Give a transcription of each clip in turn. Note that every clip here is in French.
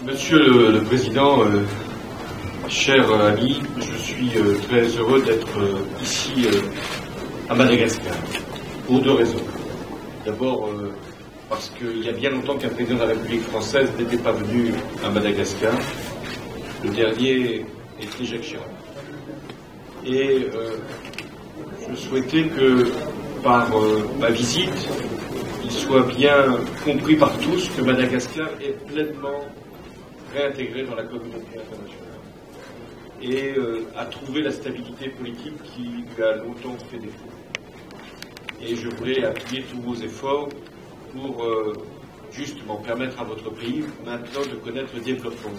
Monsieur le Président, cher ami, je suis très heureux d'être ici à Madagascar, pour deux raisons. D'abord, parce qu'il y a bien longtemps qu'un président de la République française n'était pas venu à Madagascar. Le dernier était Jacques Chirac. Et je souhaitais que, par ma visite, il soit bien compris par tous que Madagascar est pleinement réintégré dans la communauté internationale et a trouvé la stabilité politique qui lui a longtemps fait défaut. Et je voulais appuyer tous vos efforts pour justement permettre à votre pays maintenant de connaître le développement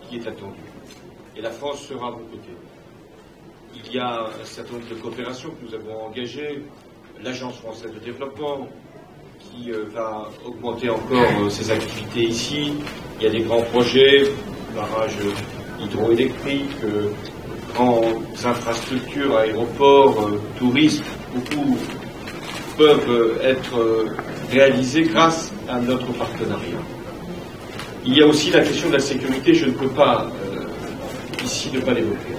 qui est attendu. Et la France sera à vos côtés. Il y a un certain nombre de coopérations que nous avons engagées, l'Agence française de développement, qui va augmenter encore ses activités ici. Il y a des grands projets, barrages hydroélectriques, grandes infrastructures, aéroports, tourisme, beaucoup peuvent être réalisés grâce à notre partenariat. Il y a aussi la question de la sécurité, je ne peux pas ici ne pas l'évoquer.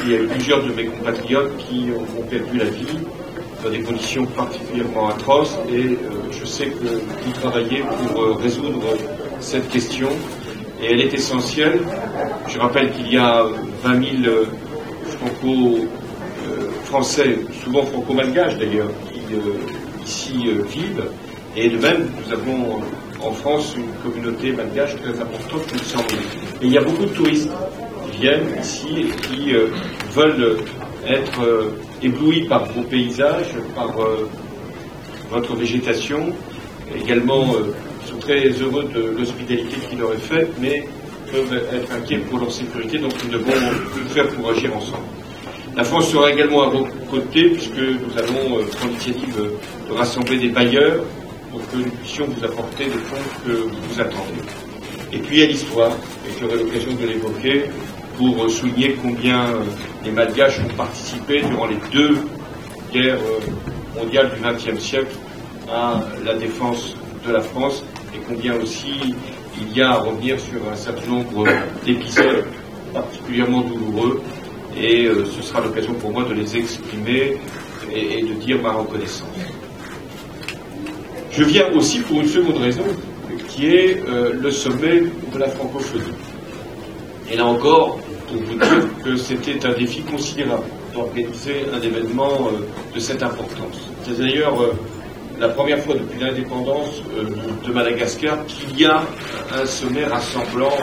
Il y a eu plusieurs de mes compatriotes qui ont perdu la vie dans des conditions particulièrement atroces et je sais que vous travaillez pour résoudre cette question et elle est essentielle. Je rappelle qu'il y a 20 000 franco-français, souvent franco-malgaches d'ailleurs, qui ici vivent et de même nous avons en France une communauté malgache très importante, il me semble. Et il y a beaucoup de touristes qui viennent ici et qui veulent être éblouis par vos paysages, par votre végétation. Également, ils sont très heureux de l'hospitalité qui leur est faite, mais peuvent être inquiets pour leur sécurité, donc nous devons tout faire pour agir ensemble. La France sera également à vos côtés, puisque nous allons prendre l'initiative de rassembler des bailleurs pour que nous puissions vous apporter les fonds que vous attendez. Et puis il y a l'histoire, et j'aurai l'occasion de l'évoquer, pour souligner combien les Malgaches ont participé durant les deux guerres mondiales du XXe siècle à la défense de la France et combien aussi il y a à revenir sur un certain nombre d'épisodes particulièrement douloureux et ce sera l'occasion pour moi de les exprimer et de dire ma reconnaissance. Je viens aussi pour une seconde raison qui est le sommet de la francophonie. Et là encore, pour vous dire que c'était un défi considérable d'organiser un événement de cette importance. C'est d'ailleurs la première fois depuis l'indépendance de Madagascar qu'il y a un sommet rassemblant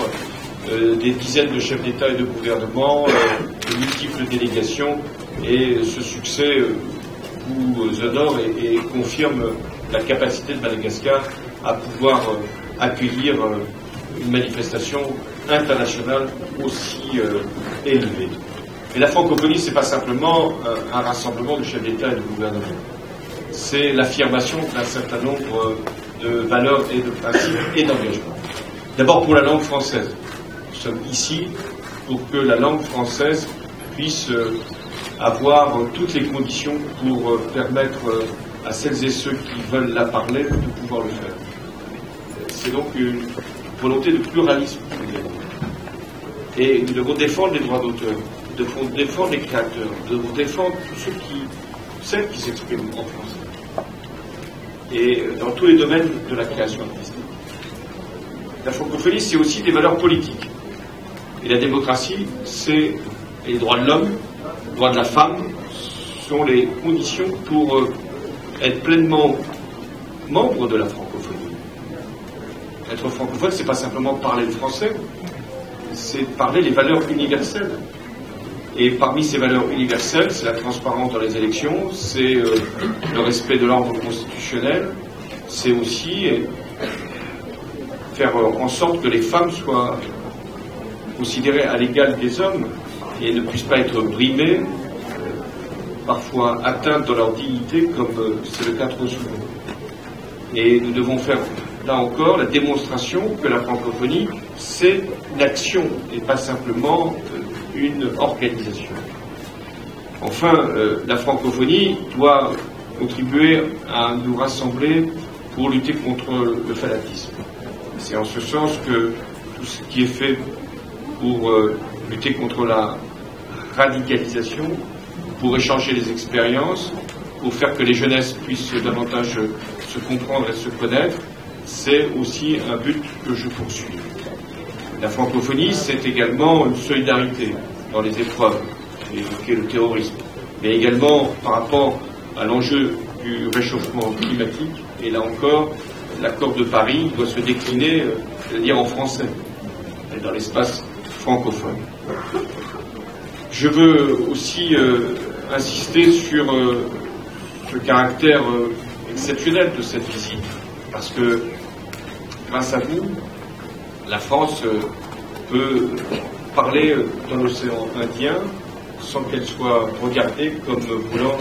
des dizaines de chefs d'État et de gouvernement, de multiples délégations, et ce succès vous honore et confirme la capacité de Madagascar à pouvoir accueillir une manifestation internationale aussi élevée. Et la francophonie, ce n'est pas simplement un rassemblement de chefs d'État et de gouvernement. C'est l'affirmation d'un certain nombre de valeurs et de principes et d'engagements. D'abord pour la langue française. Nous sommes ici pour que la langue française puisse avoir toutes les conditions pour permettre à celles et ceux qui veulent la parler de pouvoir le faire. C'est donc une volonté de pluralisme. Et nous devons défendre les droits d'auteur, nous devons défendre les créateurs, nous devons défendre tous celles qui s'expriment en français. Et dans tous les domaines de la création artistique. La francophonie, c'est aussi des valeurs politiques. Et la démocratie, c'est les droits de l'homme, les droits de la femme, sont les conditions pour être pleinement membre de la francophonie. Être francophone, c'est pas simplement parler le français, c'est parler les valeurs universelles. Et parmi ces valeurs universelles, c'est la transparence dans les élections, c'est le respect de l'ordre constitutionnel, c'est aussi faire en sorte que les femmes soient considérées à l'égal des hommes et ne puissent pas être brimées, parfois atteintes dans leur dignité, comme c'est le cas trop souvent. Et nous devons faire, là encore, la démonstration que la francophonie, c'est une action et pas simplement une organisation. Enfin, la francophonie doit contribuer à nous rassembler pour lutter contre le fanatisme. C'est en ce sens que tout ce qui est fait pour lutter contre la radicalisation, pour échanger les expériences, pour faire que les jeunesses puissent davantage se comprendre et se connaître, c'est aussi un but que je poursuis. La francophonie, c'est également une solidarité dans les épreuves, j'ai évoqué le terrorisme, mais également par rapport à l'enjeu du réchauffement climatique, et là encore, l'accord de Paris doit se décliner, c'est-à-dire en français, et dans l'espace francophone. Je veux aussi insister sur le caractère exceptionnel de cette visite, parce que grâce à vous, la France peut parler dans l'océan Indien sans qu'elle soit regardée comme voulant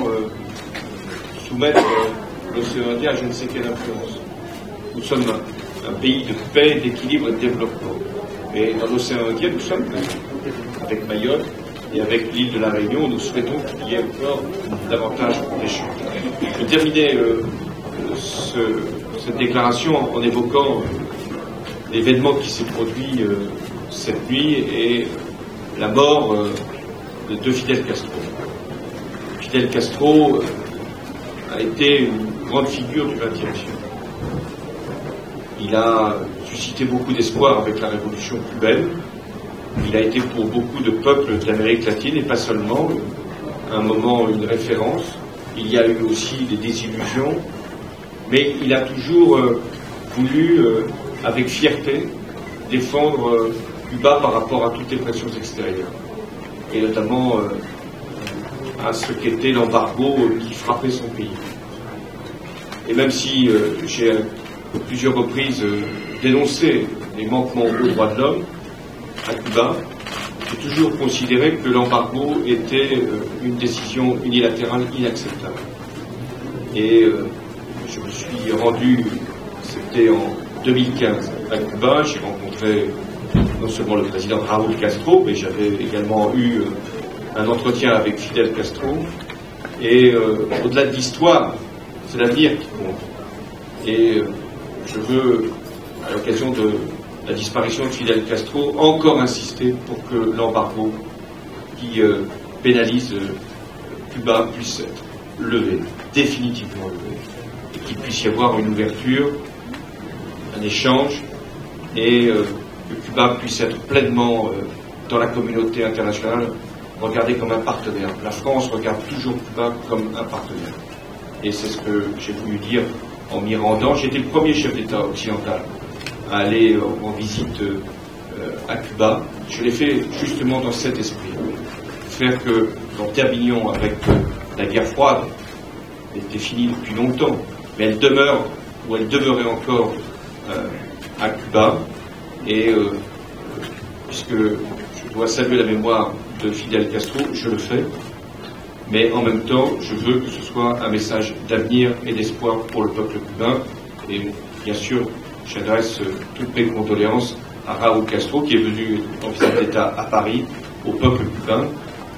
soumettre l'océan Indien à je ne sais quelle influence. Nous sommes un pays de paix, d'équilibre et de développement. Et dans l'océan Indien, nous sommes, avec Mayotte et avec l'île de la Réunion, nous souhaitons qu'il y ait encore davantage d'échanges. Je terminais cette déclaration en évoquant l'événement qui s'est produit cette nuit et la mort de Fidel Castro. Fidel Castro a été une grande figure du XXe siècle. Il a suscité beaucoup d'espoir avec la révolution cubaine. Il a été pour beaucoup de peuples de l'Amérique latine, et pas seulement, à un moment une référence. Il y a eu aussi des désillusions, mais il a toujours voulu, avec fierté, défendre Cuba par rapport à toutes les pressions extérieures, et notamment à ce qu'était l'embargo qui frappait son pays. Et même si j'ai à plusieurs reprises dénoncé les manquements aux droits de l'homme à Cuba, j'ai toujours considéré que l'embargo était une décision unilatérale inacceptable. Et je me suis rendu, c'était en 2015 à Cuba, j'ai rencontré non seulement le président Raúl Castro, mais j'avais également eu un entretien avec Fidel Castro. Et au-delà de l'histoire, c'est l'avenir qui compte. Et je veux, à l'occasion de la disparition de Fidel Castro, encore insister pour que l'embargo qui pénalise Cuba puisse être levé, définitivement levé, et qu'il puisse y avoir une ouverture, un échange, et que Cuba puisse être pleinement dans la communauté internationale regardé comme un partenaire. La France regarde toujours Cuba comme un partenaire. Et c'est ce que j'ai voulu dire en m'y rendant. J'étais le premier chef d'État occidental à aller en visite à Cuba. Je l'ai fait justement dans cet esprit. Faire que nous terminions avec la guerre froide, elle était finie depuis longtemps, mais elle demeure, ou elle demeurait encore à Cuba. Et puisque je dois saluer la mémoire de Fidel Castro, je le fais. Mais en même temps, je veux que ce soit un message d'avenir et d'espoir pour le peuple cubain. Et bien sûr, j'adresse toutes mes condoléances à Raúl Castro, qui est venu en visite d'État à Paris, au peuple cubain,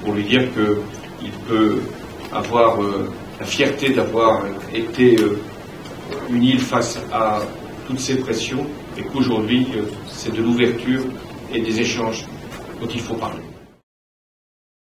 pour lui dire qu'il peut avoir la fierté d'avoir été une île face à toutes ces pressions, et qu'aujourd'hui, c'est de l'ouverture et des échanges dont il faut parler.